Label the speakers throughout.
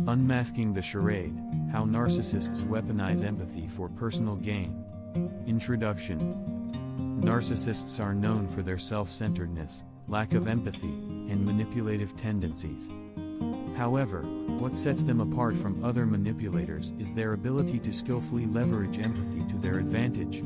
Speaker 1: Unmasking the Charade, How Narcissists Weaponize Empathy for Personal Gain. Introduction. Narcissists are known for their self-centeredness, lack of empathy, and manipulative tendencies. However, what sets them apart from other manipulators is their ability to skillfully leverage empathy to their advantage.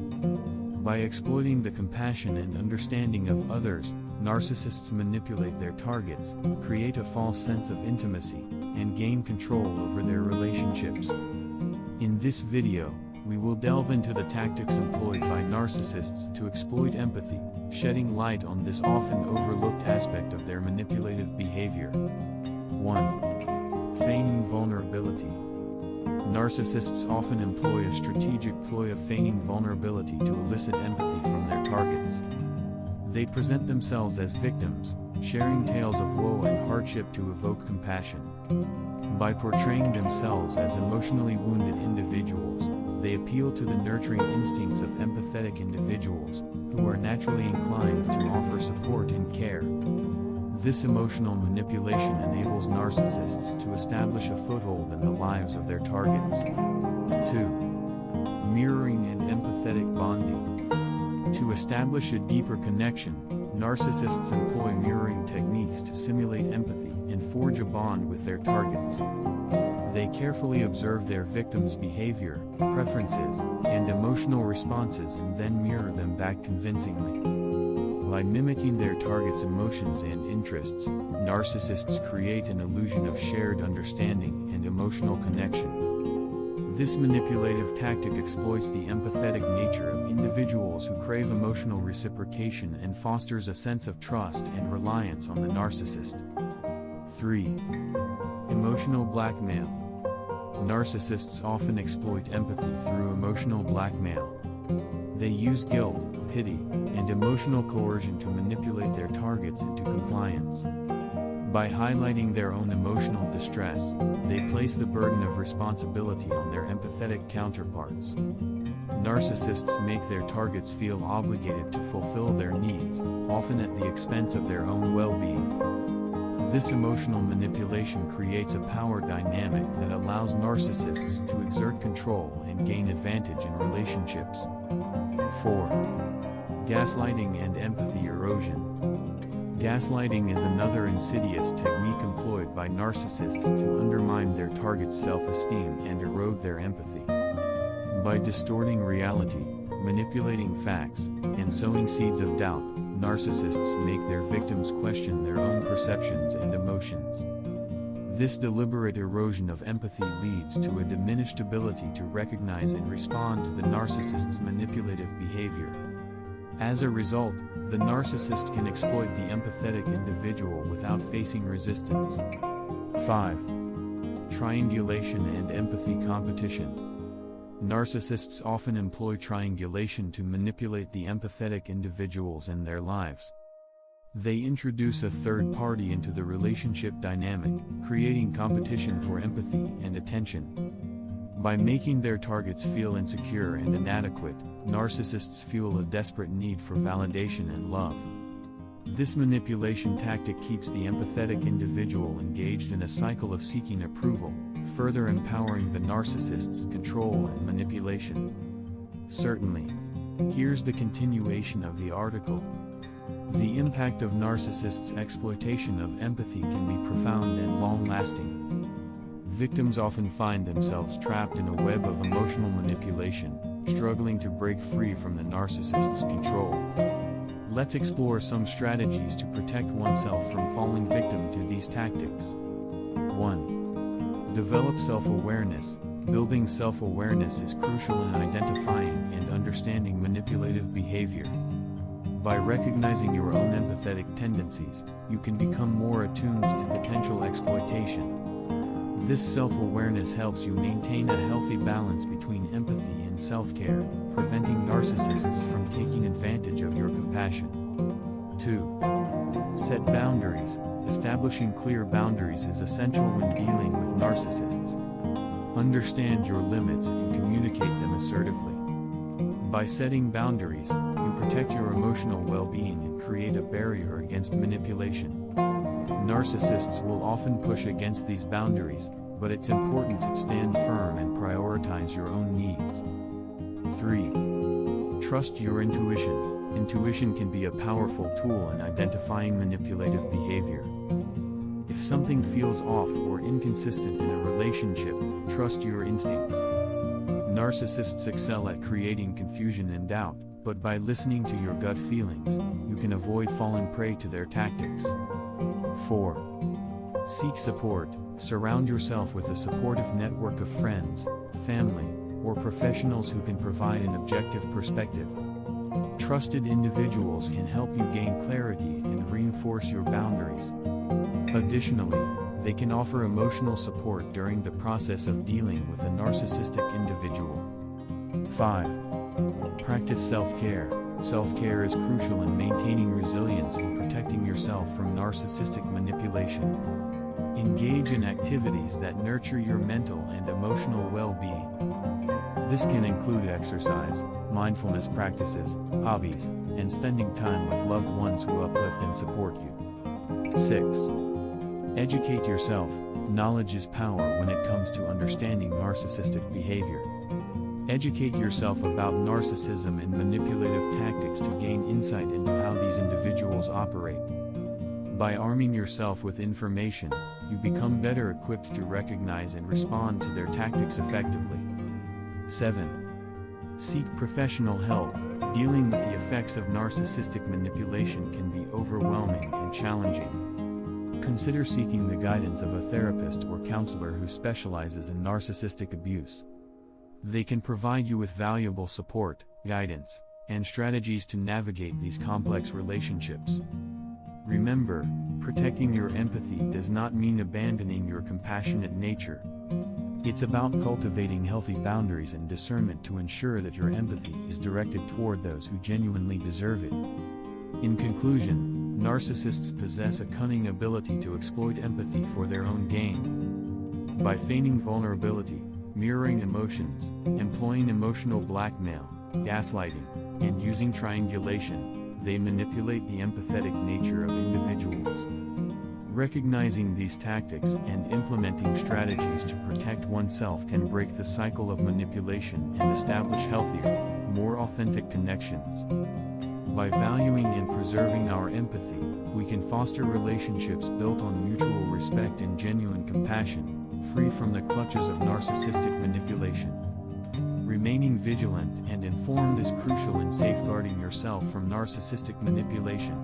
Speaker 1: By exploiting the compassion and understanding of others, narcissists manipulate their targets, create a false sense of intimacy, and gain control over their relationships. In this video, we will delve into the tactics employed by narcissists to exploit empathy, shedding light on this often overlooked aspect of their manipulative behavior. 1. Feigning vulnerability. Narcissists often employ a strategic ploy of feigning vulnerability to elicit empathy from their targets. They present themselves as victims, sharing tales of woe and hardship to evoke compassion. By portraying themselves as emotionally wounded individuals, they appeal to the nurturing instincts of empathetic individuals, who are naturally inclined to offer support and care. This emotional manipulation enables narcissists to establish a foothold in the lives of their targets. 2. Mirroring and empathetic bonding. To establish a deeper connection, narcissists employ mirroring techniques to simulate empathy and forge a bond with their targets. They carefully observe their victims' behavior, preferences, and emotional responses and then mirror them back convincingly. By mimicking their target's emotions and interests, narcissists create an illusion of shared understanding and emotional connection. This manipulative tactic exploits the empathetic nature of individuals who crave emotional reciprocation and fosters a sense of trust and reliance on the narcissist. 3. Emotional blackmail. Narcissists often exploit empathy through emotional blackmail. They use guilt, pity, and emotional coercion to manipulate their targets into compliance. By highlighting their own emotional distress, they place the burden of responsibility on their empathetic counterparts. Narcissists make their targets feel obligated to fulfill their needs, often at the expense of their own well-being. This emotional manipulation creates a power dynamic that allows narcissists to exert control and gain advantage in relationships. 4. Gaslighting and empathy erosion. Gaslighting is another insidious technique employed by narcissists to undermine their target's self-esteem and erode their empathy. By distorting reality, manipulating facts, and sowing seeds of doubt, narcissists make their victims question their own perceptions and emotions. This deliberate erosion of empathy leads to a diminished ability to recognize and respond to the narcissist's manipulative behavior. As a result, the narcissist can exploit the empathetic individual without facing resistance. 5. Triangulation and empathy competition. Narcissists often employ triangulation to manipulate the empathetic individuals in their lives. They introduce a third party into the relationship dynamic, creating competition for empathy and attention. By making their targets feel insecure and inadequate, narcissists fuel a desperate need for validation and love. This manipulation tactic keeps the empathetic individual engaged in a cycle of seeking approval, further empowering the narcissist's control and manipulation. Certainly. Here's the continuation of the article. The impact of narcissists' exploitation of empathy can be profound and long-lasting. Victims often find themselves trapped in a web of emotional manipulation, struggling to break free from the narcissist's control. Let's explore some strategies to protect oneself from falling victim to these tactics. 1. Develop self-awareness. Building self-awareness is crucial in identifying and understanding manipulative behavior. By recognizing your own empathetic tendencies, you can become more attuned to potential exploitation. This self-awareness helps you maintain a healthy balance between empathy and self-care, preventing narcissists from taking advantage of your compassion. 2. Set boundaries. Establishing clear boundaries is essential when dealing with narcissists. Understand your limits and communicate them assertively. By setting boundaries, you protect your emotional well-being and create a barrier against manipulation. Narcissists will often push against these boundaries, but it's important to stand firm and prioritize your own needs. 3. Trust your intuition. Intuition can be a powerful tool in identifying manipulative behavior. If something feels off or inconsistent in a relationship, trust your instincts. Narcissists excel at creating confusion and doubt, but by listening to your gut feelings, you can avoid falling prey to their tactics. 4. Seek support. Surround yourself with a supportive network of friends, family, or professionals who can provide an objective perspective. Trusted individuals can help you gain clarity and reinforce your boundaries. Additionally, they can offer emotional support during the process of dealing with a narcissistic individual. 5. Practice self-care. Self-care is crucial in maintaining resilience and protecting yourself from narcissistic manipulation. Engage in activities that nurture your mental and emotional well-being. This can include exercise, mindfulness practices, hobbies, and spending time with loved ones who uplift and support you. 6. Educate yourself. Knowledge is power when it comes to understanding narcissistic behavior. Educate yourself about narcissism and manipulative tactics to gain insight into how these individuals operate. By arming yourself with information, you become better equipped to recognize and respond to their tactics effectively. 7. Seek professional help. Dealing with the effects of narcissistic manipulation can be overwhelming and challenging. Consider seeking the guidance of a therapist or counselor who specializes in narcissistic abuse. They can provide you with valuable support, guidance, and strategies to navigate these complex relationships. Remember, protecting your empathy does not mean abandoning your compassionate nature. It's about cultivating healthy boundaries and discernment to ensure that your empathy is directed toward those who genuinely deserve it. In conclusion, narcissists possess a cunning ability to exploit empathy for their own gain. By feigning vulnerability, mirroring emotions, employing emotional blackmail, gaslighting, and using triangulation, they manipulate the empathetic nature of individuals. Recognizing these tactics and implementing strategies to protect oneself can break the cycle of manipulation and establish healthier, more authentic connections. By valuing and preserving our empathy, we can foster relationships built on mutual respect and genuine compassion, free from the clutches of narcissistic manipulation. Remaining vigilant and informed is crucial in safeguarding yourself from narcissistic manipulation.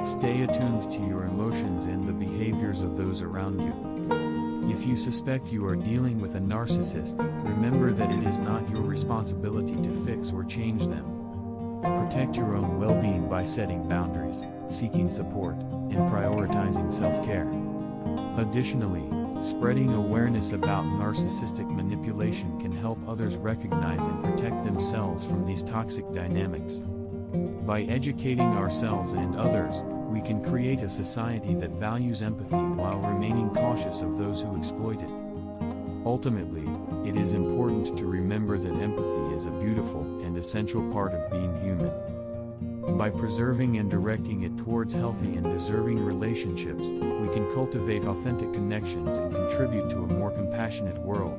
Speaker 1: Stay attuned to your emotions and the behaviors of those around you. If you suspect you are dealing with a narcissist, remember that it is not your responsibility to fix or change them. Protect your own well-being by setting boundaries, seeking support, and prioritizing self-care. Additionally, spreading awareness about narcissistic manipulation can help others recognize and protect themselves from these toxic dynamics. By educating ourselves and others, we can create a society that values empathy while remaining cautious of those who exploit it. Ultimately, it is important to remember that empathy is a beautiful and essential part of being human. By preserving and directing it towards healthy and deserving relationships, we can cultivate authentic connections and contribute to a more compassionate world.